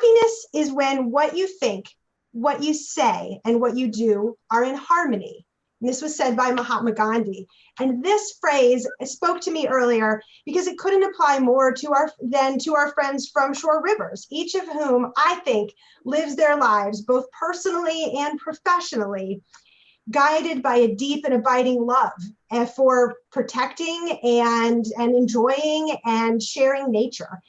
Happiness is when what you think, what you say, and what you do are in harmony. And this was said by Mahatma Gandhi. And this phrase spoke to me earlier because it couldn't apply more to our friends from Shore Rivers, each of whom I think lives their lives both personally and professionally, guided by a deep and abiding love for protecting and enjoying and sharing nature.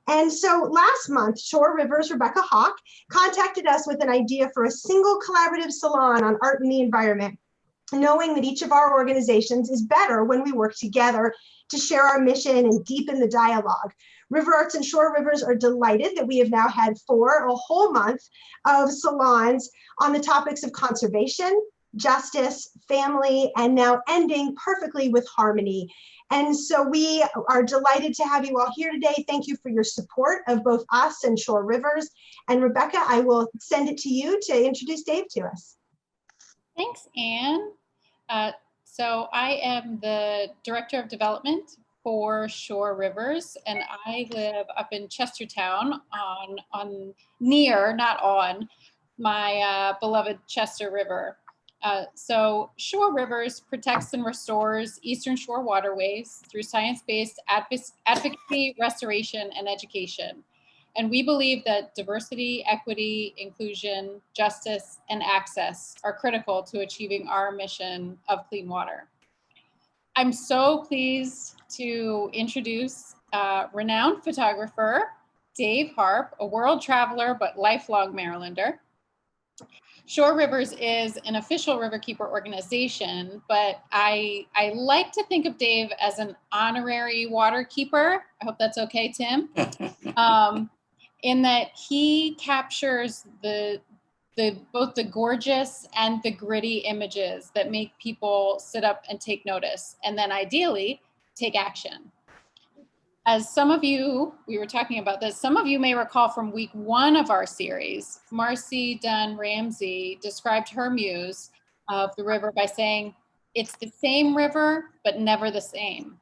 And so last month, Shore Rivers' Rebecca Hawk contacted us with an idea for a single collaborative salon on art and the environment, knowing that each of our organizations is better when we work together to share our mission and deepen the dialogue. RiverArts and Shore Rivers are delighted that we have now had a whole month of salons on the topics of conservation, justice, family, and now ending perfectly with harmony. And so we are delighted to have you all here today. Thank you for your support of both us and Shore Rivers. And Rebecca, I will send it to you to introduce Dave to us. Thanks, Anne. So I am the Director of Development for Shore Rivers, and I live up in Chestertown near, not on, my beloved Chester River. So Shore Rivers protects and restores Eastern Shore waterways through science-based advocacy, restoration, and education. And we believe that diversity, equity, inclusion, justice, and access are critical to achieving our mission of clean water. I'm so pleased to introduce renowned photographer, Dave Harp, a world traveler but lifelong Marylander. Shore Rivers is an official riverkeeper organization, but I like to think of Dave as an honorary waterkeeper. I hope that's okay, Tim. In that he captures both the gorgeous and the gritty images that make people sit up and take notice, and then ideally take action. As some of you, we were talking about this, some of you may recall from week 1 of our series, Marcy Dunn Ramsey described her muse of the river by saying, "It's the same river, but never the same."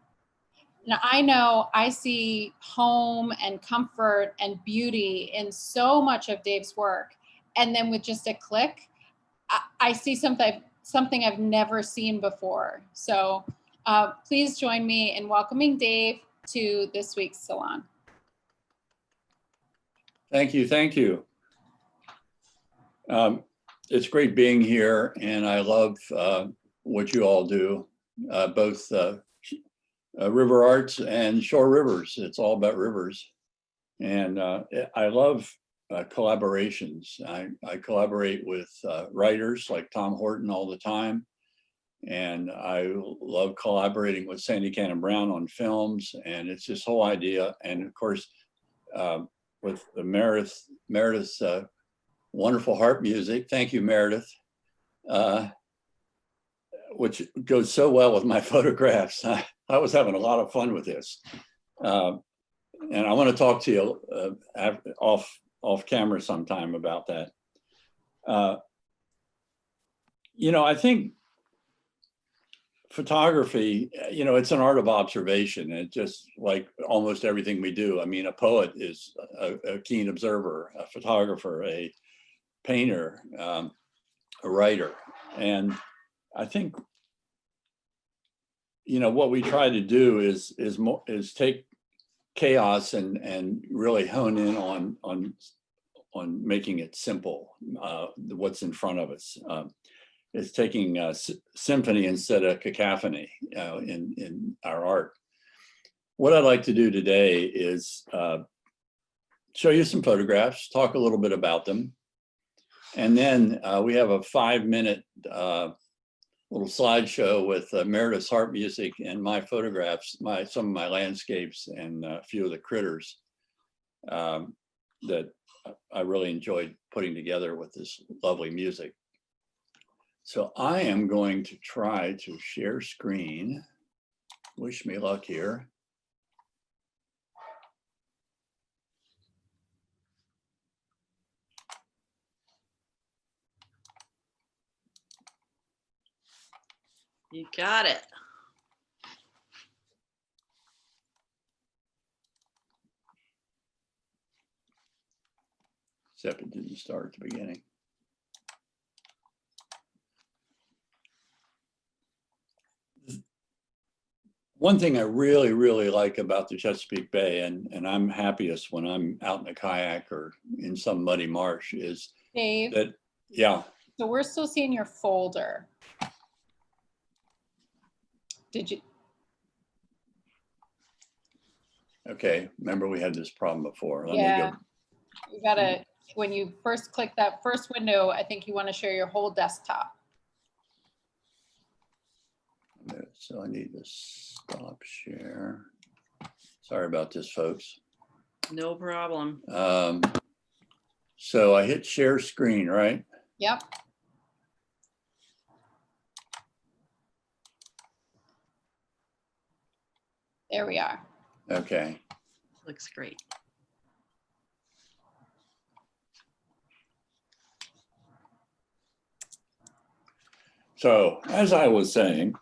Now, I know I see home and comfort and beauty in so much of Dave's work. And then with just a click, I see something I've never seen before. So please join me in welcoming Dave to this week's Salon. Thank you, thank you. It's great being here, and I love what you all do, both RiverArts and Shore Rivers. It's all about rivers. And I love collaborations. I collaborate with writers like Tom Horton all the time. And I love collaborating with Sandy Cannon Brown on films. And it's this whole idea. And of course, with Meredith's wonderful harp music. Thank you, Meredith. Which goes so well with my photographs. I was having a lot of fun with this. And I want to talk to you off camera sometime about that. You know, I think photography, you know, it's an art of observation. It's just like almost everything we do. I mean, a poet is a keen observer, a photographer, a painter, a writer. And I think, you know, what we try to do is take chaos and really hone in on making it simple. What's in front of us. It's taking symphony instead of cacophony in our art. What I'd like to do today is show you some photographs, talk a little bit about them, and then we have a 5-minute little slideshow with Meredith's harp music and my photographs, some of my landscapes and a few of the critters that I really enjoyed putting together with this lovely music. So I am going to try to share screen. Wish me luck here. You got it. except it didn't start at the beginning. One thing I really, really like about the Chesapeake Bay, and I'm happiest when I'm out in a kayak or in some muddy marsh, is Dave, that, yeah, so we're still seeing your folder. Did you? okay, remember we had this problem before. Let Yeah. me go. You gotta, when you first click that first window, I think you want to share your whole desktop. So I need to stop share. Sorry about this, folks. No problem. So I hit share screen, right? Yep. There we are. Okay. Looks great. So as I was saying,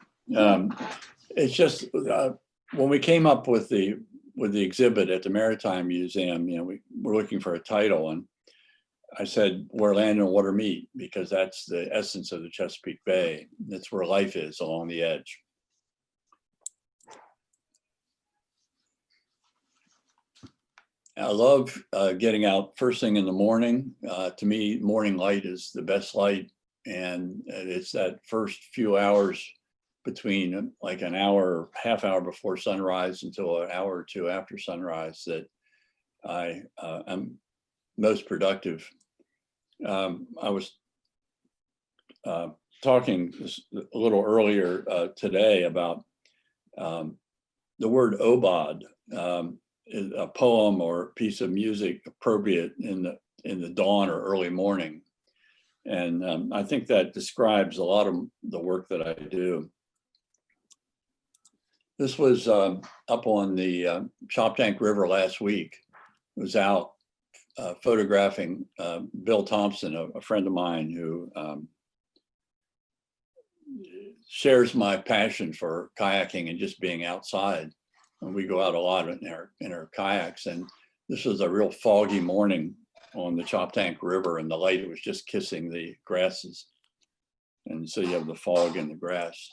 it's just when we came up with the exhibit at the Maritime Museum, you know, we were looking for a title, and I said where land and water meet, because that's the essence of the Chesapeake Bay. That's where life is, along the edge. I love getting out first thing in the morning. To me, morning light is the best light. And it's that first few hours between like an hour, half hour before sunrise until an hour or two after sunrise that I am most productive. I was talking a little earlier today about the word obad, is a poem or piece of music appropriate in the dawn or early morning. And I think that describes a lot of the work that I do. This was up on the Choptank River last week. I was out photographing Bill Thompson, a friend of mine who shares my passion for kayaking and just being outside. And we go out a lot in our kayaks. And this was a real foggy morning on the Choptank River, and the light was just kissing the grasses. And so you have the fog in the grass.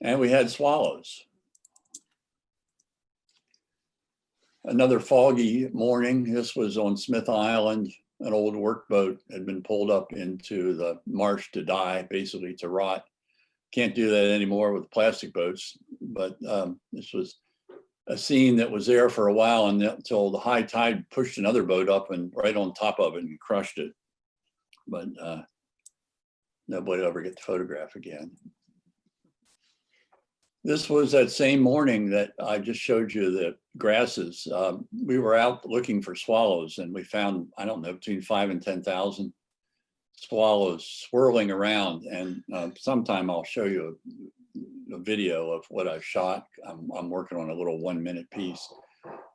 And we had swallows. Another foggy morning. This was on Smith Island. An old workboat had been pulled up into the marsh to die, basically to rot. Can't do that anymore with plastic boats, but this was a scene that was there for a while until the high tide pushed another boat up and right on top of it and crushed it. But nobody will ever get the photograph again. This was that same morning that I just showed you the grasses. We were out looking for swallows, and we found, I don't know, between 5,000 and 10,000 swallows swirling around. And sometime I'll show you a video of what I shot. I'm working on a little 1-minute piece.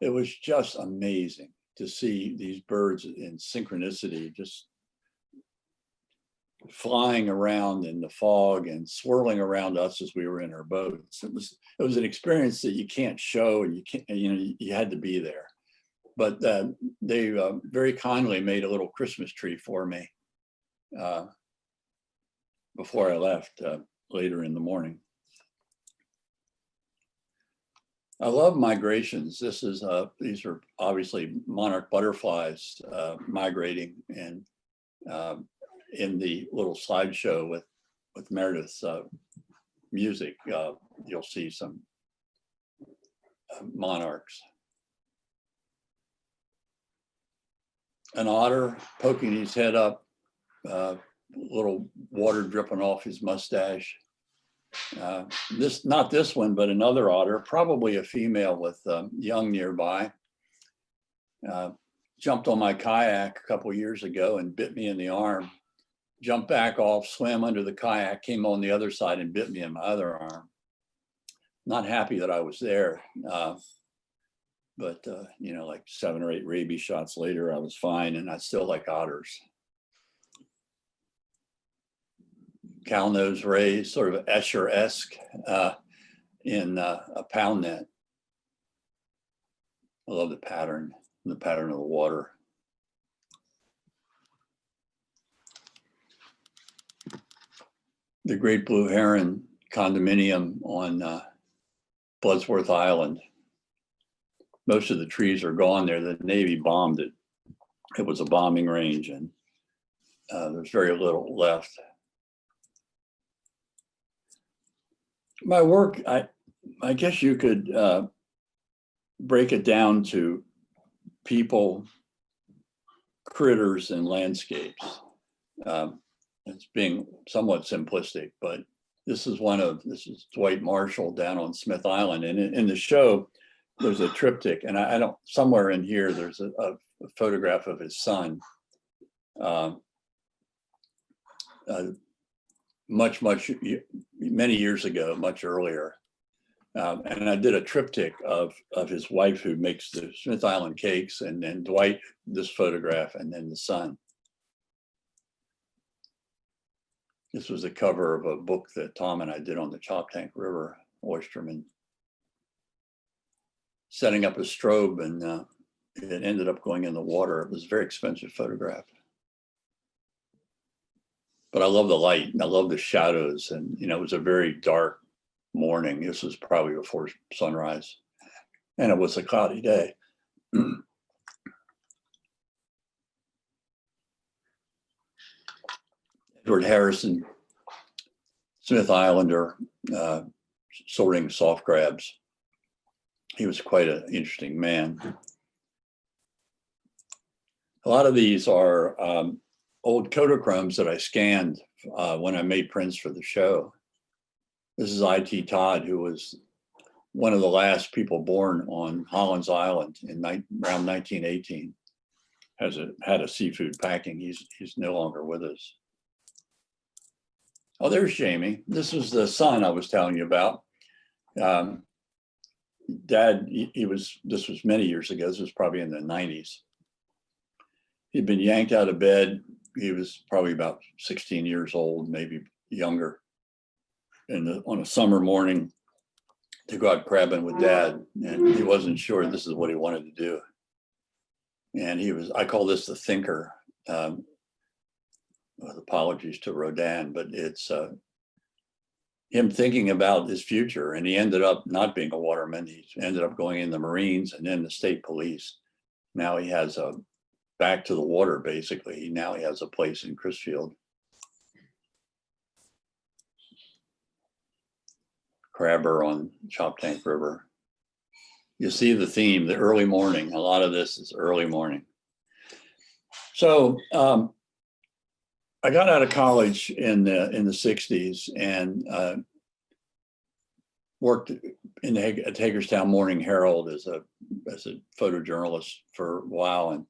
It was just amazing to see these birds in synchronicity, just flying around in the fog and swirling around us as we were in our boats. It was an experience that you can't show, and you had to be there. But they very kindly made a little Christmas tree for me before I left later in the morning. I love migrations. These are obviously monarch butterflies migrating, and in the little slideshow with Meredith's music, you'll see some monarchs. An otter poking his head up, little water dripping off his mustache. Not this one, but another otter, probably a female with young nearby. Jumped on my kayak a couple years ago and bit me in the arm. Jumped back off, swam under the kayak, came on the other side and bit me in my other arm. Not happy that I was there, but like 7 or 8 rabies shots later, I was fine, and I still like otters. Cow-nosed rays, sort of Escher-esque in a pound net. I love the pattern of the water. the Great Blue Heron condominium on Bloodsworth Island. Most of the trees are gone there. The Navy bombed it. It was a bombing range, and there's very little left. My work, I guess you could break it down to people, critters, and landscapes. It's being somewhat simplistic, but this is Dwight Marshall down on Smith Island. And in the show, there's a triptych, and I don't, somewhere in here, there's a photograph of his son. Many years ago, much earlier. And I did a triptych of his wife who makes the Smith Island cakes, and then Dwight, this photograph, and then the son. This was the cover of a book that Tom and I did on the Choptank River, oysterman. Setting up a strobe, and it ended up going in the water. It was a very expensive photograph. But I love the light, and I love the shadows, and it was a very dark morning. This was probably before sunrise, and it was a cloudy day. Edward Harrison, Smith Islander, sorting soft crabs. He was quite an interesting man. A lot of these are old Kodachromes that I scanned when I made prints for the show. This is I.T. Todd, who was one of the last people born on Holland's Island in around 1918. Had a seafood packing. He's no longer with us. Oh, there's Jamie. This was the son I was telling you about. Dad, this was many years ago. This was probably in the 90s. He'd been yanked out of bed. He was probably about 16 years old, maybe younger. And on a summer morning to go out crabbing with Dad, and he wasn't sure this is what he wanted to do. And I call this the thinker. With apologies to Rodin, but it's him thinking about his future. And he ended up not being a waterman. He ended up going in the Marines and then the state police. Now he has back to the water, basically. Now he has a place in Crisfield. Crabber on Choptank River. You see the theme, the early morning. A lot of this is early morning. So I got out of college in the 60s and worked at Hagerstown Morning Herald as a photojournalist for a while. And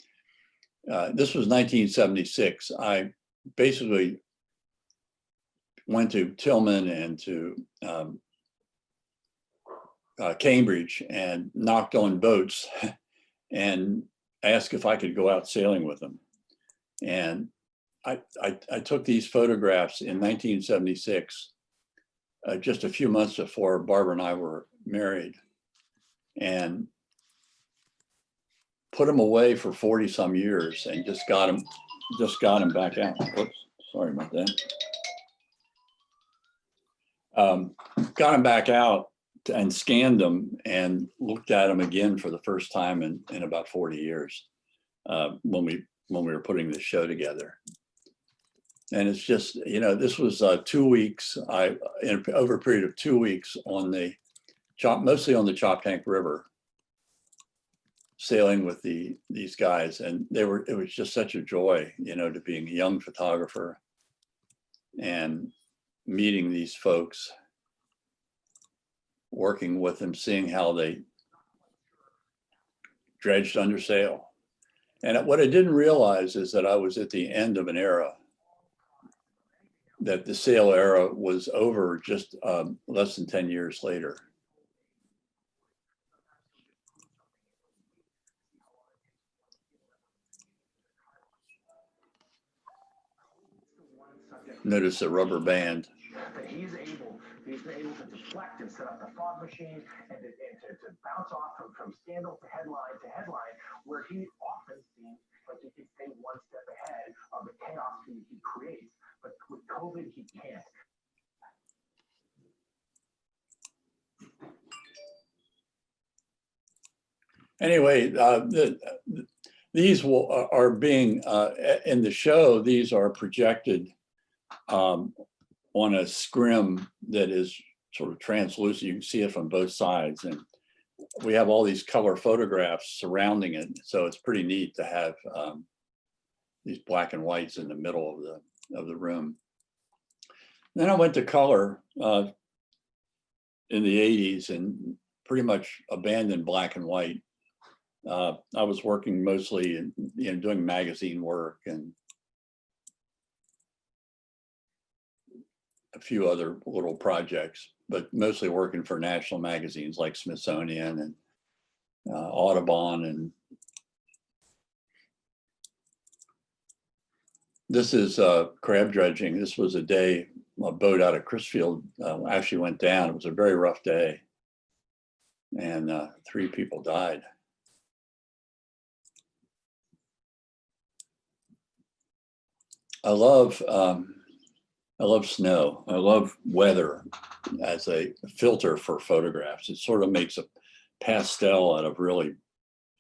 this was 1976. I basically went to Tillman and to Cambridge and knocked on boats and asked if I could go out sailing with them. And I took these photographs in 1976, just a few months before Barbara and I were married, and put them away for 40 some years and just got them back out. Oops, sorry about that. Got them back out and scanned them and looked at them again for the first time in about 40 years when we were putting this show together. And it's just, this was 2 weeks, over a period of 2 weeks mostly on the Choptank River, sailing with these guys. And it was just such a joy, to being a young photographer and meeting these folks, working with them, seeing how they dredged under sail. And what I didn't realize is that I was at the end of an era, that the sail era was over just less than 10 years later. Notice the rubber band. That he's been able to deflect and set up the fog machine and to bounce off from scandal to headline, where he often seems like he can stay one step ahead of the chaos he creates. But with COVID, he can't. Anyway, these are being, in the show, these are projected on a scrim that is sort of translucent. You can see it from both sides. And we have all these color photographs surrounding it. So it's pretty neat to have these black and whites in the middle of the room. Then I went to color in the 80s and pretty much abandoned black and white. I was working mostly in doing magazine work and a few other little projects, but mostly working for national magazines like Smithsonian and Audubon. And this is crab dredging. This was a day, a boat out of Crisfield actually went down. It was a very rough day, and 3 people died. I love snow. I love weather as a filter for photographs. It sort of makes a pastel out of really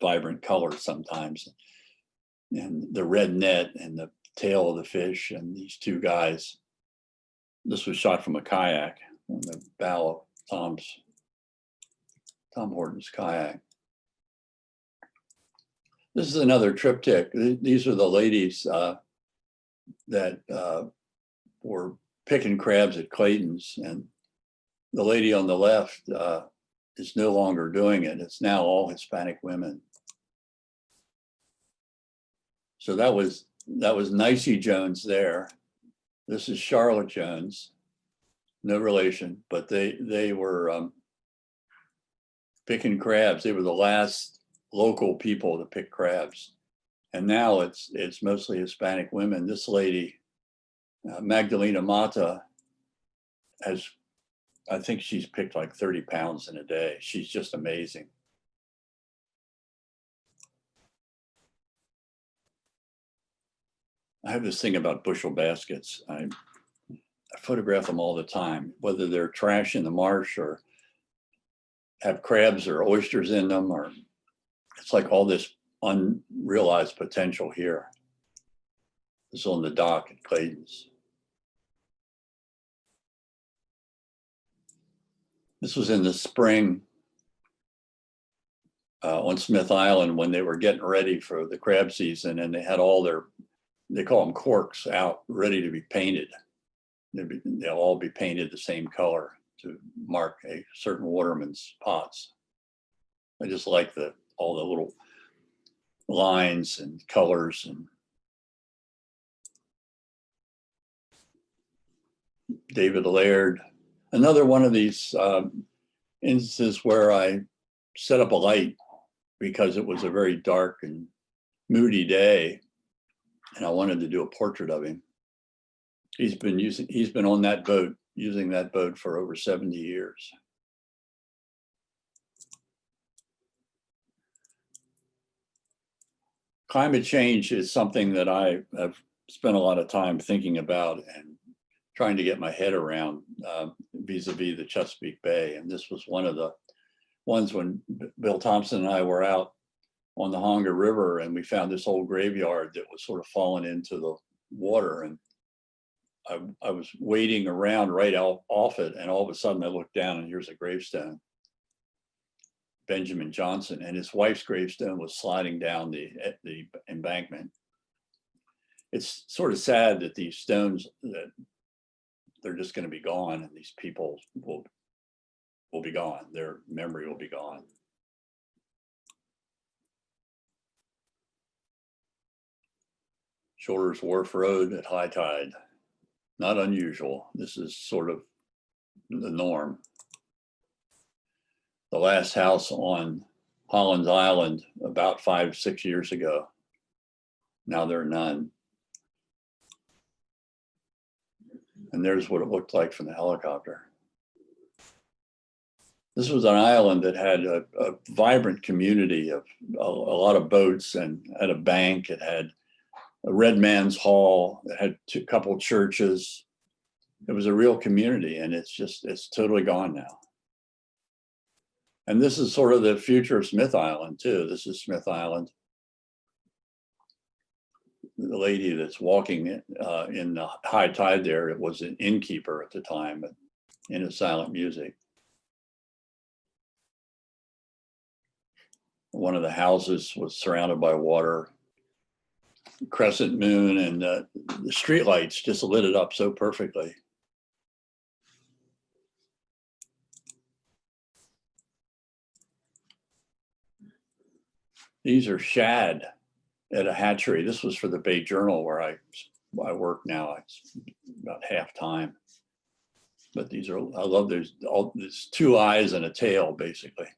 vibrant colors sometimes. And the red net and the tail of the fish and these 2 guys. This was shot from a kayak on the bow of Tom Horton's kayak. This is another triptych. These are the ladies that were picking crabs at Clayton's, and the lady on the left is no longer doing it. It's now all Hispanic women. So that was Nicey Jones there. This is Charlotte Jones, no relation, but they were picking crabs. They were the last local people to pick crabs. And now it's mostly Hispanic women. This lady, Magdalena Mata, I think she's picked like 30 pounds in a day. She's just amazing. I have this thing about bushel baskets. I photograph them all the time, whether they're trash in the marsh or have crabs or oysters in them, or it's like all this unrealized potential here. This is on the dock at Clayton's. This was in the spring on Smith Island when they were getting ready for the crab season, and they had all their, they call them corks, out ready to be painted. They'll all be painted the same color to mark a certain waterman's pots. I just like all the little lines and colors. And David Laird, another one of these instances where I set up a light because it was a very dark and moody day, and I wanted to do a portrait of him. He's been on that boat, using that boat for over 70 years. Climate change is something that I have spent a lot of time thinking about and trying to get my head around vis-a-vis the Chesapeake Bay. And this was one of the ones when Bill Thompson and I were out on the Honga River, and we found this old graveyard that was sort of fallen into the water. And I was wading around right off it, and all of a sudden I looked down and here's a gravestone. Benjamin Johnson, and his wife's gravestone was sliding down the embankment. It's sort of sad that these stones, that they're just going to be gone, and these people will be gone. Their memory will be gone. Shoulders Wharf Road at high tide. Not unusual. This is sort of the norm. The last house on Holland's Island about 5-6 years ago. Now there are none. And there's what it looked like from the helicopter. This was an island that had a vibrant community of a lot of boats, and had a bank. It had a Red Man's Hall. It had a couple churches. It was a real community, and it's totally gone now. And this is sort of the future of Smith Island too. This is Smith Island. The lady that's walking in the high tide there, it was an innkeeper at the time in silent music. One of the houses was surrounded by water, crescent moon, and the street lights just lit it up so perfectly. These are shad at a hatchery. This was for the Bay Journal where I work now. It's about half time. But these are, I love there's 2 eyes and a tail basically.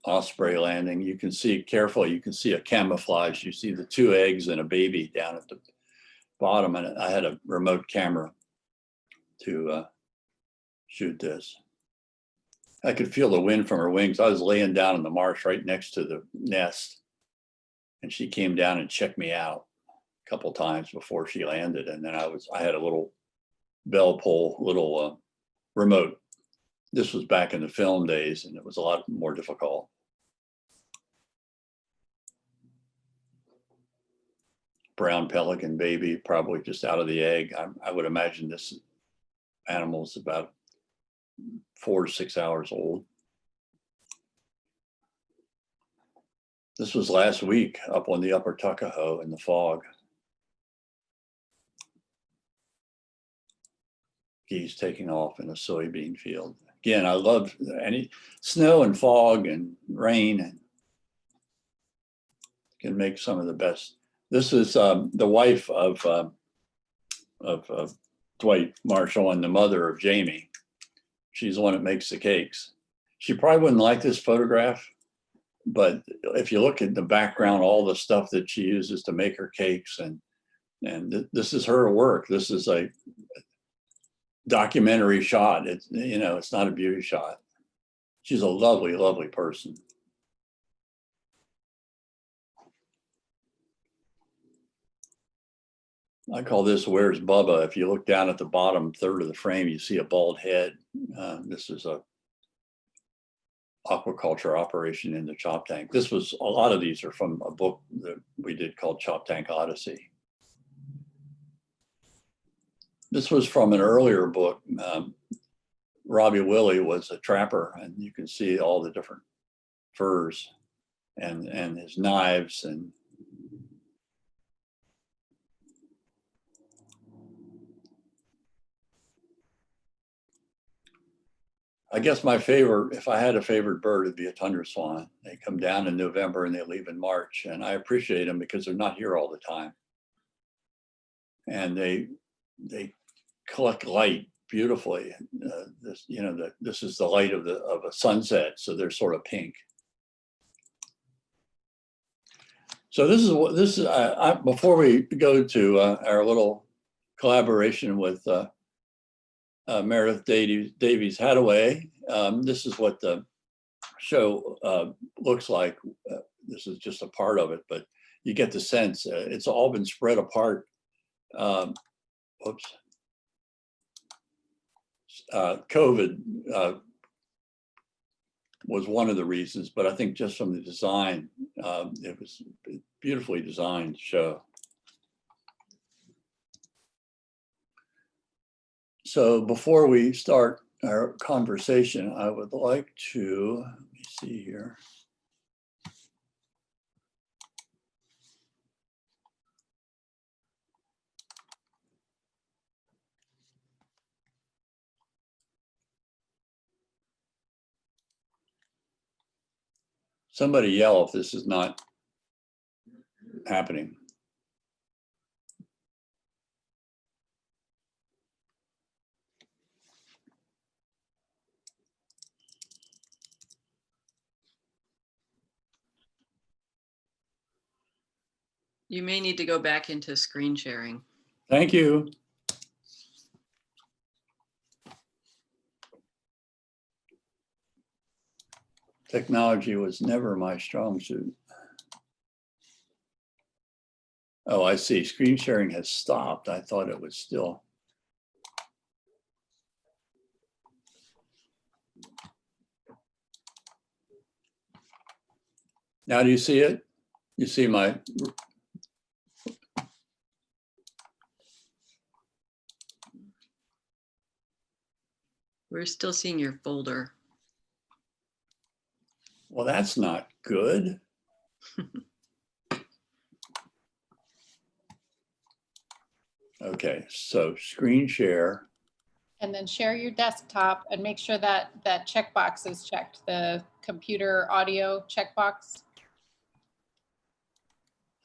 Osprey Landing. You can see carefully, you can see a camouflage. You see the 2 eggs and a baby down at the bottom. And I had a remote camera to shoot this. I could feel the wind from her wings. I was laying down in the marsh right next to the nest, and she came down and checked me out a couple times before she landed. And then I had a little bell pull, little remote. This was back in the film days, and it was a lot more difficult. Brown pelican baby, probably just out of the egg. I would imagine this animal is about 4 to 6 hours old. This was last week up on the upper Tuckahoe in the fog. Geese taking off in a soybean field. Again, I love any snow and fog and rain, and can make some of the best. This is the wife of Dwight Marshall and the mother of Jamie. She's the one that makes the cakes. She probably wouldn't like this photograph, but if you look at the background, all the stuff that she uses to make her cakes, and this is her work. This is a documentary shot. It's, you know, it's not a beauty shot. She's a lovely, lovely person. I call this Where's Bubba? If you look down at the bottom third of the frame, you see a bald head. This is a aquaculture operation in the chop tank. This was, a lot of these are from a book that we did called Chop Tank Odyssey. This was from an earlier book. Robbie Willie was a trapper, and you can see all the different furs and his knives. And I guess my favorite, if I had a favorite bird, it'd be a tundra swan. They come down in November and they leave in March, and I appreciate them because they're not here all the time. And they collect light beautifully. This, you know, this is the light of a sunset, so they're sort of pink. So this is what this is. Before we go to our little collaboration with Meredith Davies Hadaway, this is what the show looks like. This is just a part of it, but you get the sense it's all been spread apart. Oops. COVID was one of the reasons, but I think just from the design, it was a beautifully designed show. So before we start our conversation, I would like to, let me see here. Somebody yell if this is not happening. You may need to go back into screen sharing. Thank you. Technology was never my strong suit. Oh, I see. Screen sharing has stopped. I thought it was still. Now do you see it? You see my, We're still seeing your folder. well, that's not good. Okay, so screen share. And then share your desktop and make sure that that checkbox is checked, the computer audio checkbox.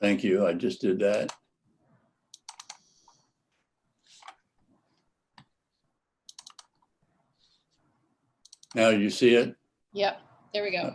Thank you, I just did that. Now you see it? Yep, there we go.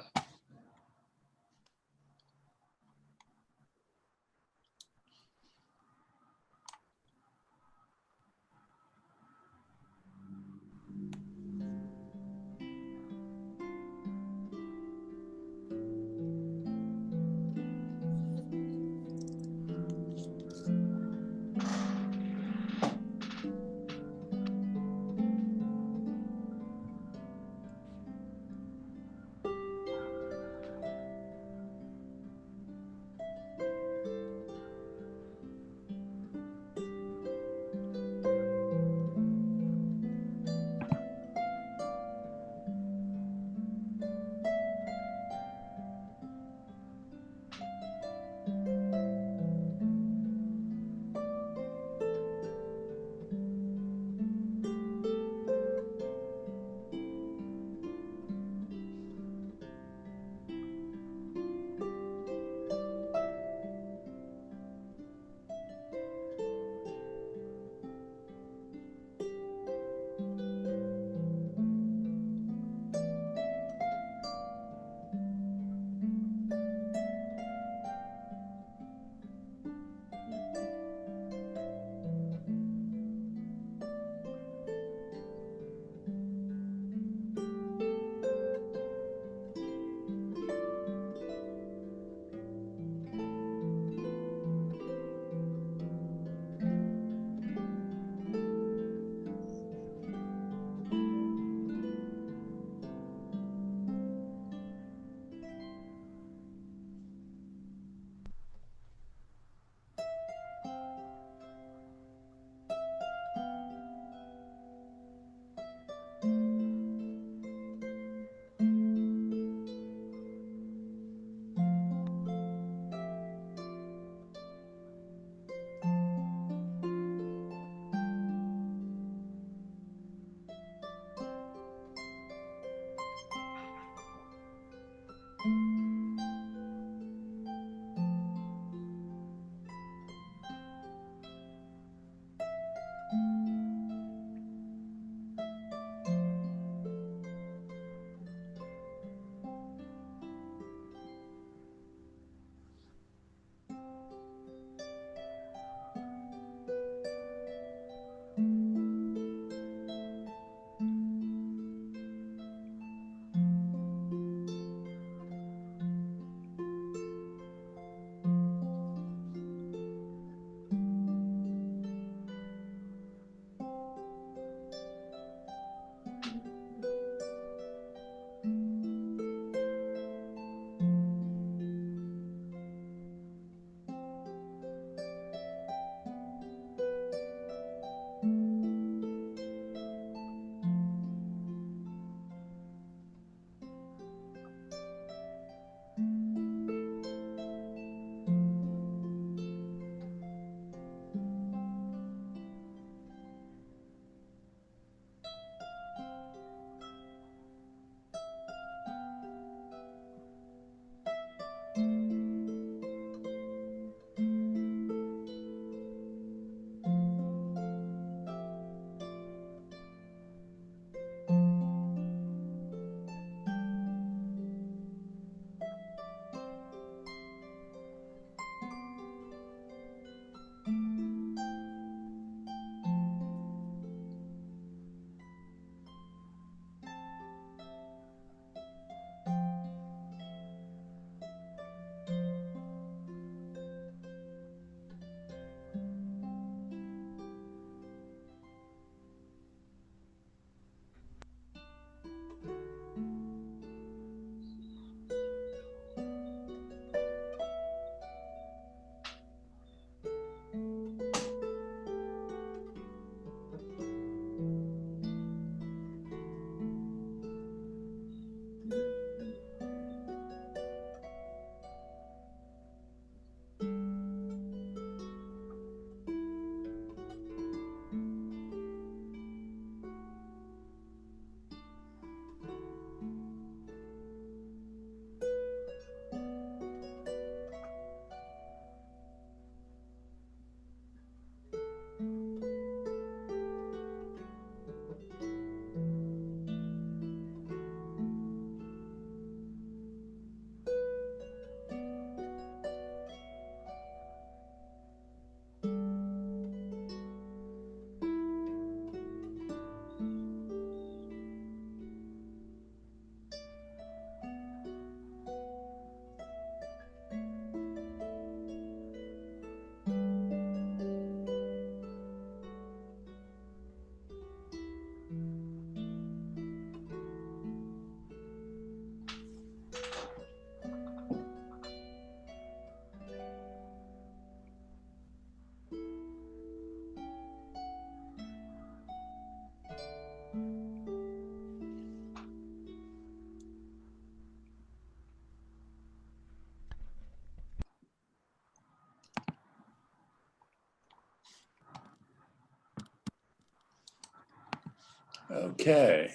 Okay.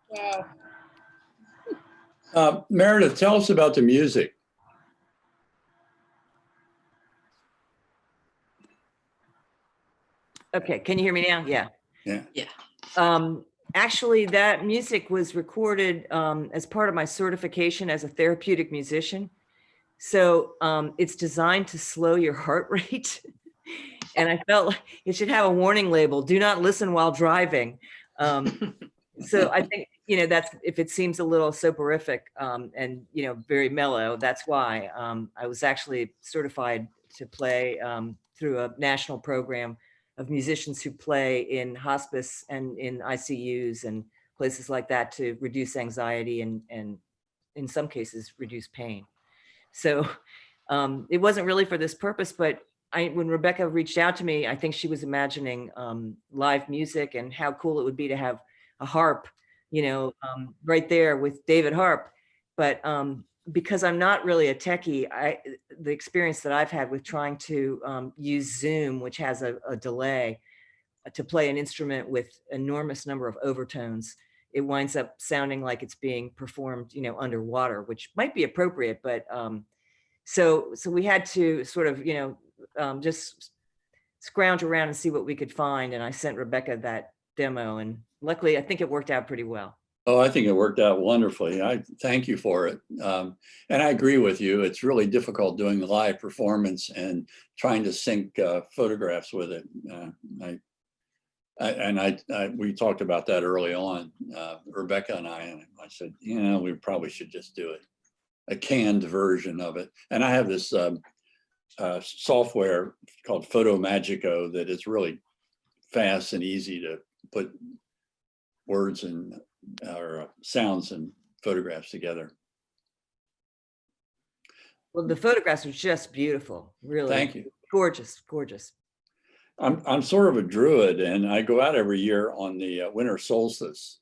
Wow. Meredith, tell us about the music. Okay, can you hear me now? Yeah. Yeah. Actually, that music was recorded as part of my certification as a therapeutic musician. So it's designed to slow your heart rate. And I felt like it should have a warning label, do not listen while driving. So I think, that's, if it seems a little soporific and, very mellow, that's why I was actually certified to play through a national program of musicians who play in hospice and in ICUs and places like that to reduce anxiety and in some cases reduce pain. So it wasn't really for this purpose, but when Rebecca reached out to me, I think she was imagining live music and how cool it would be to have a harp, right there with David Harp. But because I'm not really a techie, the experience that I've had with trying to use Zoom, which has a delay, to play an instrument with enormous number of overtones, it winds up sounding like it's being performed, underwater, which might be appropriate, but so we had to sort of, just scrounge around and see what we could find. And I sent Rebecca that demo, and luckily I think it worked out pretty well. Oh, I think it worked out wonderfully. I thank you for it. And I agree with you. It's really difficult doing the live performance and trying to sync photographs with it. We talked about that early on, Rebecca and I said, we probably should just do it, a canned version of it. And I have this software called Photo Magico that is really fast and easy to put words and or sounds and photographs together. Well, the photographs are just beautiful, really. Thank you. Gorgeous, gorgeous. I'm sort of a druid, and I go out every year on the winter solstice.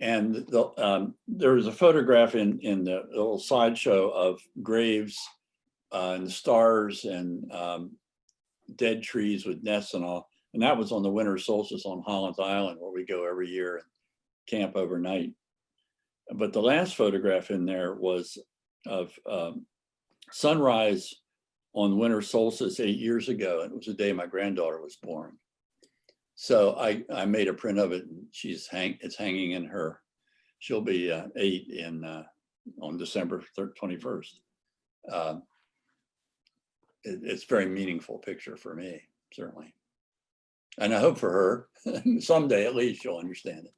And there was a photograph in the little slideshow of graves and stars and dead trees with nests and all. And that was on the winter solstice on Holland's Island, where we go every year and camp overnight. But the last photograph in there was of sunrise on winter solstice 8 years ago. And it was the day my granddaughter was born. So I made a print of it, and it's hanging in her. She'll be 8 on December 21st. It's a very meaningful picture for me, certainly. And I hope for her, someday at least she'll understand it.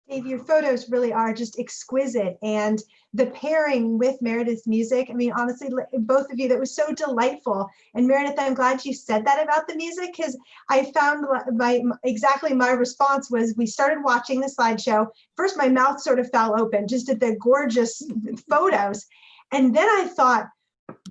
Dave, your photos really are just exquisite, and the pairing with Meredith's music, I mean, honestly, both of you, that was so delightful. And Meredith, I'm glad you said that about the music, because I found my response was, we started watching the slideshow. First, my mouth sort of fell open just at the gorgeous photos. And then I thought,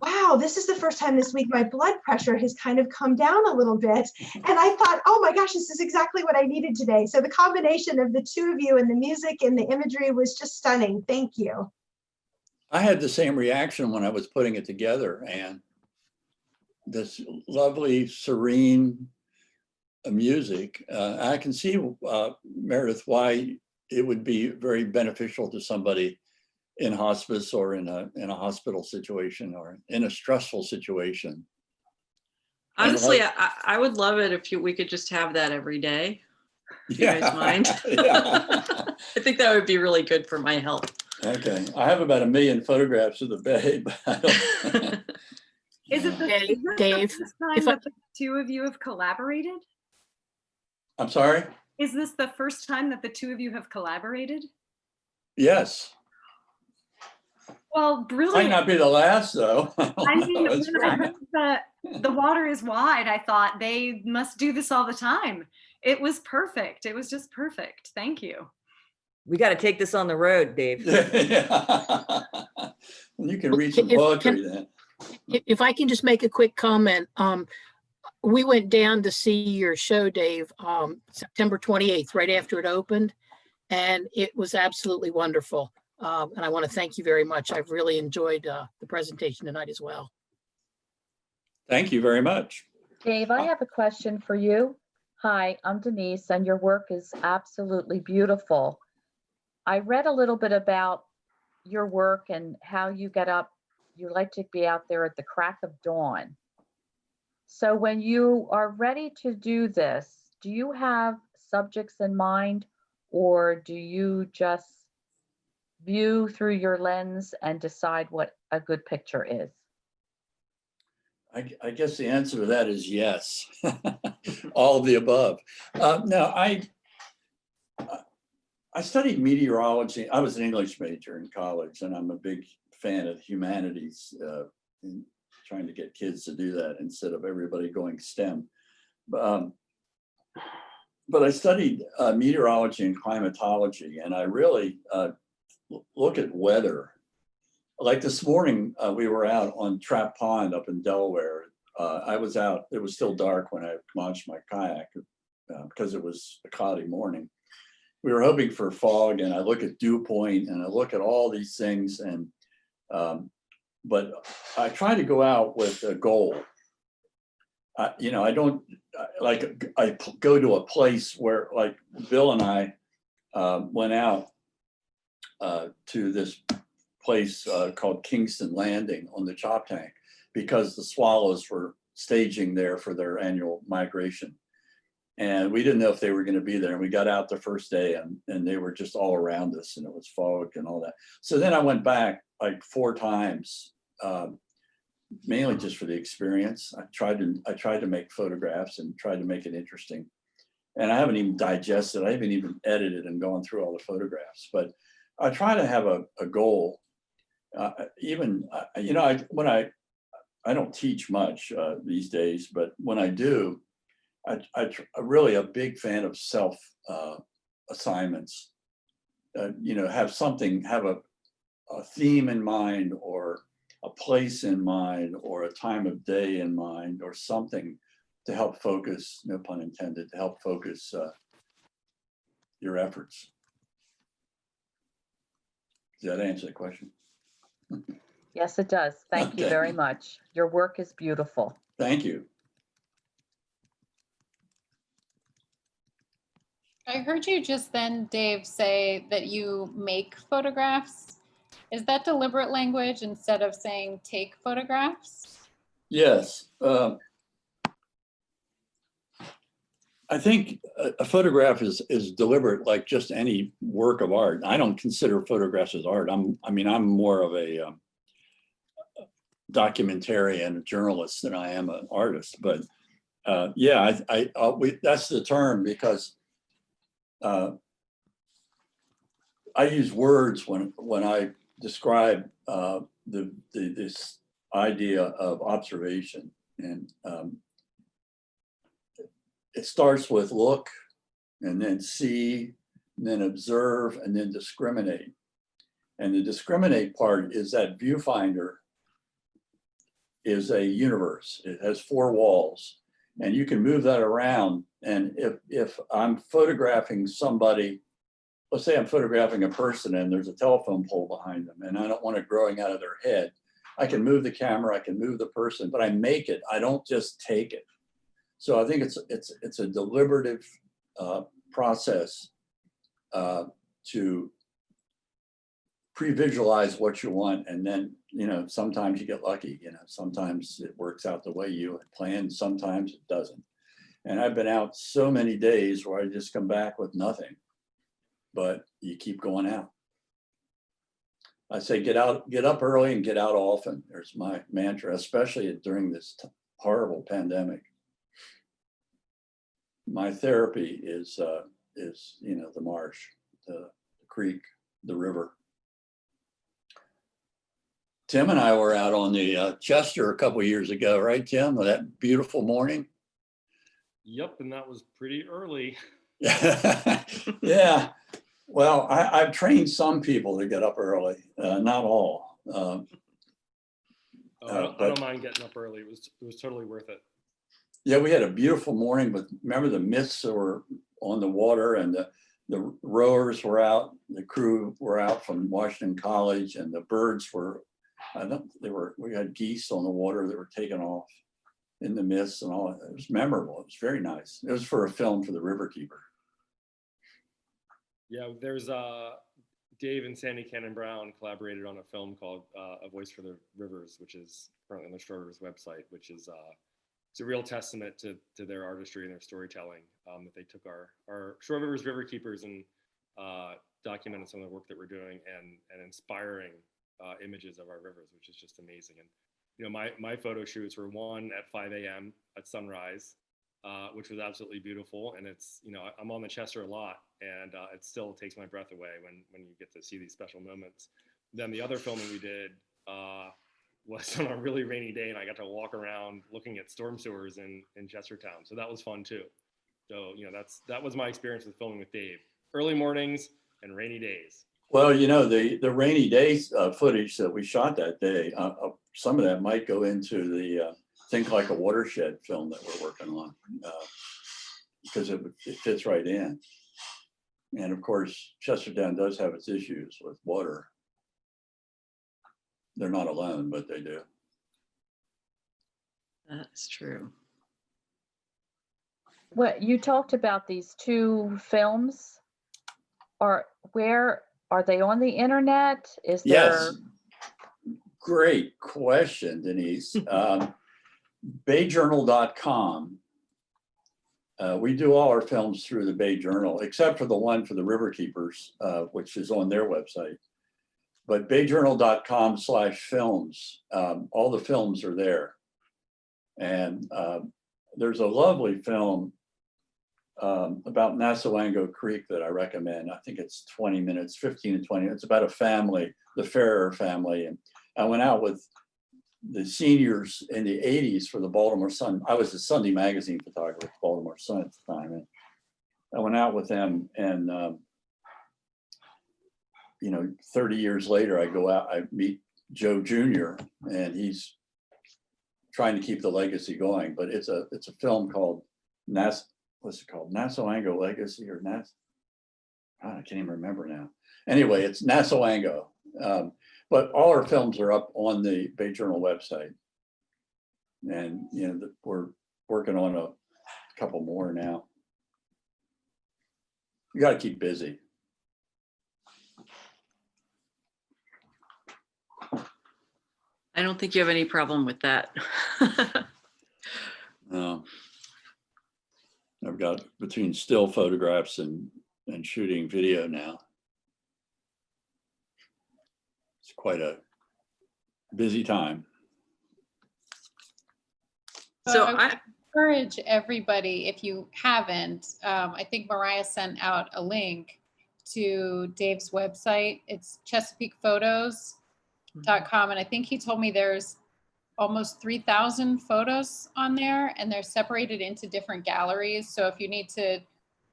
wow, this is the first time this week my blood pressure has kind of come down a little bit. And I thought, oh my gosh, this is exactly what I needed today. So the combination of the two of you and the music and the imagery was just stunning. Thank you. I had the same reaction when I was putting it together, and this lovely, serene music. I can see, Meredith, why it would be very beneficial to somebody in hospice or in a hospital situation or in a stressful situation. Honestly, I would love it if we could just have that every day. If you guys mind. Yeah. I think that would be really good for my health. Okay, I have about 1 million photographs of the bay, but I don't. Is it Dave, the first time that the two of you have collaborated? I'm sorry? Is this the first time that the two of you have collaborated? Yes. Well, Might brilliant. not be the last, though. I mean, That's when I right. heard the water is wide, I thought they must do this all the time. It was perfect. It was just perfect. Thank you. We got to take this on the road, Dave. Yeah. You can read some poetry then. if I can just make a quick comment, we went down to see your show, Dave, September 28th, right after it opened, and it was absolutely wonderful. And I want to thank you very much. I've really enjoyed the presentation tonight as well. Thank you very much. Dave, I have a question for you. Hi, I'm Denise, and your work is absolutely beautiful. I read a little bit about your work and how you get up. You like to be out there at the crack of dawn. So when you are ready to do this, do you have subjects in mind, or do you just view through your lens and decide what a good picture is? I guess the answer to that is yes. All of the above. No, I studied meteorology. I was an English major in college, and I'm a big fan of humanities, and trying to get kids to do that instead of everybody going STEM. But I studied meteorology and climatology, and I really look at weather. Like this morning, we were out on Trap Pond up in Delaware. I was out, it was still dark when I launched my kayak because it was a cloudy morning. We were hoping for fog, and I look at dew point and I look at all these things, and but I try to go out with a goal. You know, I don't like, I go to a place where, like Bill and I went out to this place called Kingston Landing on the Choptank, because the swallows were staging there for their annual migration. And we didn't know if they were going to be there. And we got out the first day, and they were just all around us, and it was fog and all that. So then I went back like 4 times, mainly just for the experience. I tried to make photographs and tried to make it interesting. And I haven't even digested, I haven't even edited and gone through all the photographs, but I try to have a goal. Even, you know, I don't teach much these days, but when I do, I'm really a big fan of self assignments. You know, have a theme in mind, or a place in mind, or a time of day in mind, or something to help focus, no pun intended, to help focus your efforts. Does that answer the question? Yes, it does. Thank you very much. Your work is beautiful. Thank you. I heard you just then, Dave, say that you make photographs. Is that deliberate language instead of saying take photographs? Yes. I think a photograph is deliberate, like just any work of art. I don't consider photographs as art. I'm more of a documentarian, a journalist, than I am an artist. But yeah, that's the term, because I use words when I describe this idea of observation, and it starts with look, and then see, and then observe, and then discriminate. And the discriminate part is that viewfinder is a universe. It has 4 walls, and you can move that around. And if I'm photographing somebody, let's say I'm photographing a person and there's a telephone pole behind them, and I don't want it growing out of their head, I can move the camera, I can move the person, but I make it. I don't just take it. So I think it's a deliberative process to pre-visualize what you want, and then, you know, sometimes you get lucky. You know, sometimes it works out the way you had planned, sometimes it doesn't. And I've been out so many days where I just come back with nothing, but you keep going out. I say get up early and get out often. There's my mantra, especially during this horrible pandemic. My therapy is you know, the marsh, the creek, the river. Tim and I were out on the Chester a couple of years ago, right, Tim? That beautiful morning. Yep, and that was pretty early. Yeah. Well, I've trained some people to get up early, not all. I don't mind getting up early. It was totally worth it. Yeah, we had a beautiful morning, but remember the mists that were on the water, and the rowers were out, the crew were out from Washington College, and the birds were, we had geese on the water that were taken off. in the mist and all. It was memorable. It was very nice. It was for a film for the Riverkeeper. Yeah, there's Dave and Sandy Cannon Brown collaborated on a film called A Voice for the Rivers, which is currently on the Shore Rivers website, which is it's a real testament to their artistry and their storytelling, that they took our Shore Rivers Riverkeepers and documented some of the work that we're doing and inspiring images of our rivers, which is just amazing. And you know, my photo shoots were one at 5 a.m. at sunrise, which was absolutely beautiful. And it's, you know, I'm on the Chester a lot, and it still takes my breath away when you get to see these special moments. Then the other filming we did was on a really rainy day, and I got to walk around looking at storm sewers in Chestertown. So that was fun too. So, you know, that was my experience with filming with Dave. Early mornings and rainy days. Well, you know, the rainy days footage that we shot that day, some of that might go into the Think Like a Watershed film that we're working on, because it fits right in. And of course, Chestertown does have its issues with water. They're not alone, but they do. That's true. Well, you talked about these two films. Where are they on the internet? Is there? Yes. Great question, Denise. Bayjournal.com. We do all our films through the Bay Journal, except for the one for the Riverkeepers, which is on their website. But bayjournal.com/films, all the films are there. And there's a lovely film about Nassawango Creek that I recommend. I think it's 20 minutes, 15 to 20. It's about a family, the Ferrer family. And I went out with the seniors in the 80s for the Baltimore Sun. I was a Sunday magazine photographer at Baltimore Sun at the time. And I went out with them, and you know, 30 years later, I go out, I meet Joe Jr., and he's trying to keep the legacy going. But it's a film called what's it called? Nassawango Legacy, or God, I can't even remember now. Anyway, it's Nassawango. But all our films are up on the Bay Journal website. And you know, we're working on a couple more now. You got to keep busy. I don't think you have any problem with that. No. I've got between still photographs and shooting video now. It's quite a busy time. So I encourage everybody, if you haven't, I think Mariah sent out a link to Dave's website. It's ChesapeakePhotos.com. And I think he told me there's almost 3,000 photos on there, and they're separated into different galleries. So if you need to,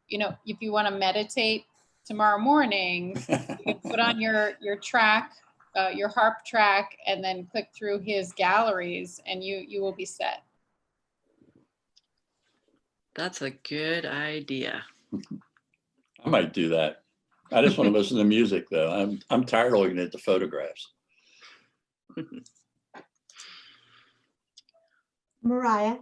you know, if you want to meditate tomorrow morning, you can put on your track, your Harp track, and then click through his galleries, and you will be set. That's a good idea. I might do that. I just want to listen to music, though. I'm tired of looking at the photographs. Mariah,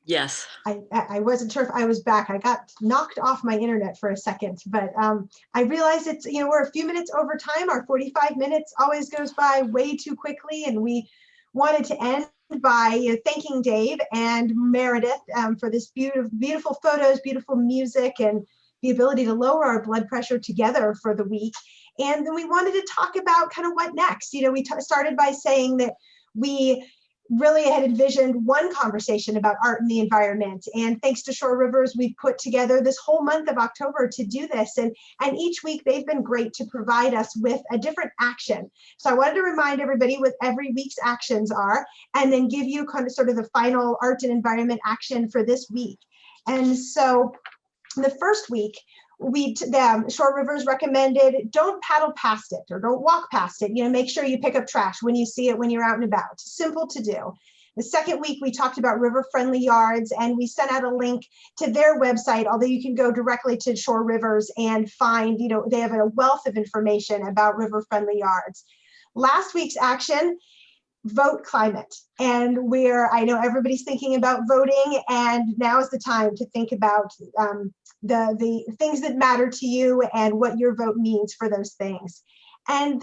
Yes. I wasn't sure if I was back. I got knocked off my internet for a second, but I realized it's, you know, we're a few minutes over time. Our 45 minutes always goes by way too quickly, and we wanted to end by thanking Dave and Meredith for this beautiful photos, beautiful music, and the ability to lower our blood pressure together for the week. And then we wanted to talk about kind of what next. You know, we started by saying that we really had envisioned one conversation about art and the environment. And thanks to Shore Rivers, we've put together this whole month of October to do this. And each week they've been great to provide us with a different action. So I wanted to remind everybody what every week's actions are, and then give you kind of sort of the final art and environment action for this week. And so the first week, Shore Rivers recommended don't paddle past it or don't walk past it. You know, make sure you pick up trash when you see it when you're out and about. Simple to do. The second week, we talked about river-friendly yards, and we sent out a link to their website, although you can go directly to Shore Rivers and find, you know, they have a wealth of information about river-friendly yards. Last week's action, vote climate. And I know everybody's thinking about voting, and now is the time to think about the things that matter to you and what your vote means for those things. And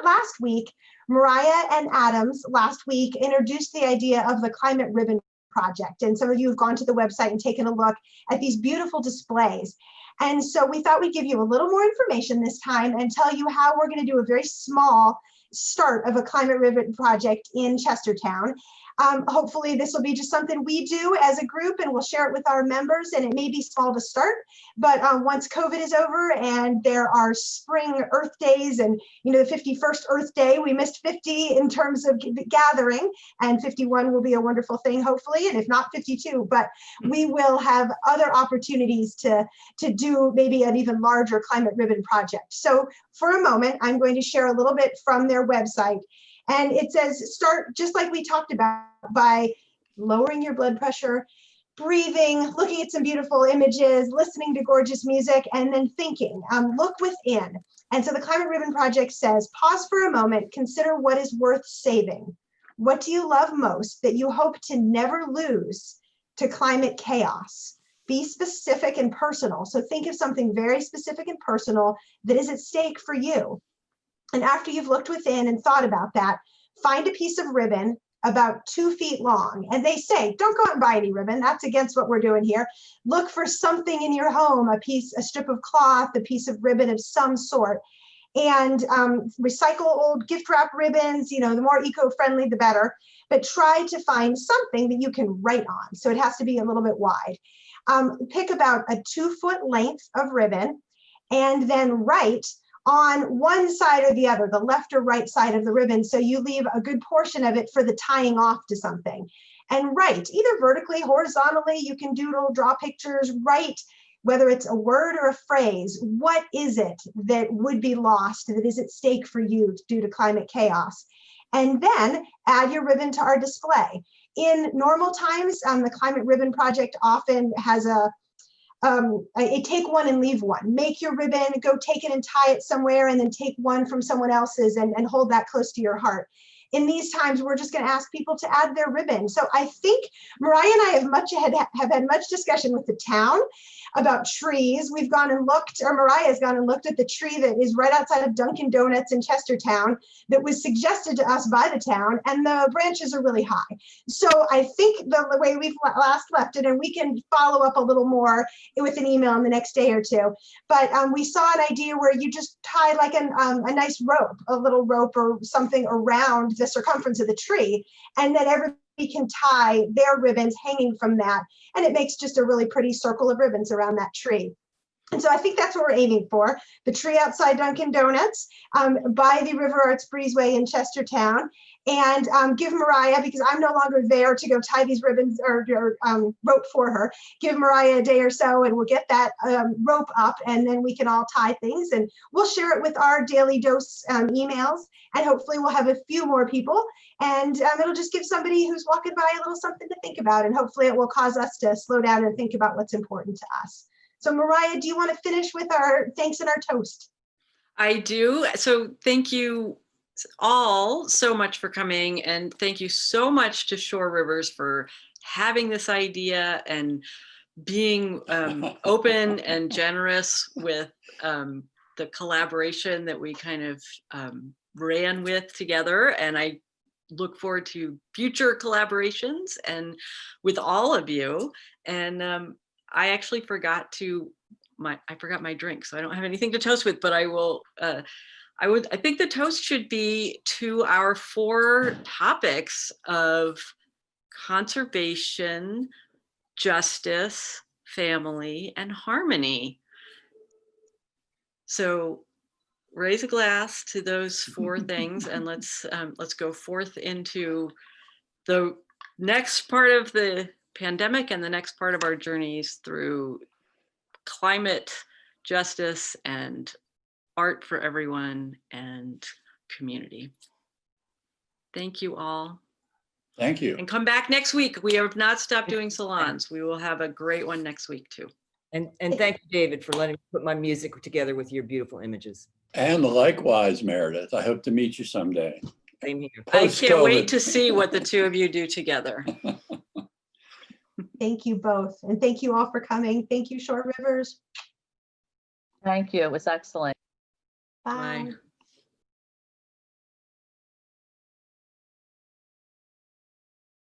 last week, Mariah and Adams last week introduced the idea of the Climate Ribbon Project. And some of you have gone to the website and taken a look at these beautiful displays. And so we thought we'd give you a little more information this time and tell you how we're going to do a very small start of a Climate Ribbon Project in Chestertown. Hopefully this will be just something we do as a group, and we'll share it with our members, and it may be small to start, but once COVID is over and there are spring Earth days, and the 51st Earth Day, we missed 50 in terms of gathering, and 51 will be a wonderful thing, hopefully, and if not 52, but we will have other opportunities to do maybe an even larger Climate Ribbon Project. So for a moment, I'm going to share a little bit from their website. And it says, start just like we talked about, by lowering your blood pressure, breathing, looking at some beautiful images, listening to gorgeous music, and then thinking. Look within. And so the Climate Ribbon Project says, pause for a moment, consider what is worth saving. What do you love most that you hope to never lose to climate chaos? Be specific and personal. So think of something very specific and personal that is at stake for you. And after you've looked within and thought about that, find a piece of ribbon about 2 feet long. And they say, don't go out and buy any ribbon. That's against what we're doing here. Look for something in your home, a strip of cloth, a piece of ribbon of some sort. And recycle old gift wrap ribbons, the more eco-friendly, the better. But try to find something that you can write on. So it has to be a little bit wide. Pick about a 2-foot length of ribbon, and then write on one side or the other, the left or right side of the ribbon, so you leave a good portion of it for the tying off to something. And write, either vertically, horizontally, you can doodle, draw pictures, write, whether it's a word or a phrase, what is it that would be lost, that is at stake for you due to climate chaos? And then add your ribbon to our display. In normal times, the Climate Ribbon Project often has a take one and leave one. Make your ribbon, go take it and tie it somewhere, and then take one from someone else's and hold that close to your heart. In these times, we're just going to ask people to add their ribbon. So I think Mariah and I have had much discussion with the town about trees. We've gone and looked, or Mariah has gone and looked at the tree that is right outside of Dunkin' Donuts in Chestertown that was suggested to us by the town, and the branches are really high. So I think the way we've last left it, and we can follow up a little more with an email in the next day or two, but we saw an idea where you just tie like a nice rope, a little rope or something around the circumference of the tree, and then everybody can tie their ribbons hanging from that, and it makes just a really pretty circle of ribbons around that tree. And so I think that's what we're aiming for. The tree outside Dunkin' Donuts, by the RiverArts Breezeway in Chestertown, and give Mariah, because I'm no longer there to go tie these ribbons or rope for her, give Mariah a day or so and we'll get that rope up, and then we can all tie things, and we'll share it with our Daily Dose emails, and hopefully we'll have a few more people, and it'll just give somebody who's walking by a little something to think about, and hopefully it will cause us to slow down and think about what's important to us. So Mariah, do you want to finish with our thanks and our toast? I do. So thank you all so much for coming, and thank you so much to Shore Rivers for having this idea and being open and generous with the collaboration that we kind of ran with together. And I look forward to future collaborations and with all of you. And I actually forgot my drink, so I don't have anything to toast with, but I will, I think the toast should be to our 4 topics of conservation, justice, family, and harmony. So raise a glass to those 4 things, and let's go forth into the next part of the pandemic and the next part of our journeys through climate justice and art for everyone and community. Thank you all. Thank you. And come back next week. We have not stopped doing salons. We will have a great one next week too. And thank you, David, for letting me put my music together with your beautiful images. And likewise, Meredith. I hope to meet you someday. Same here. I can't wait Post-COVID. to see what the two of you do together. Thank you both. And thank you all for coming. Thank you, Short Rivers. Thank you. It was excellent. Bye. Bye.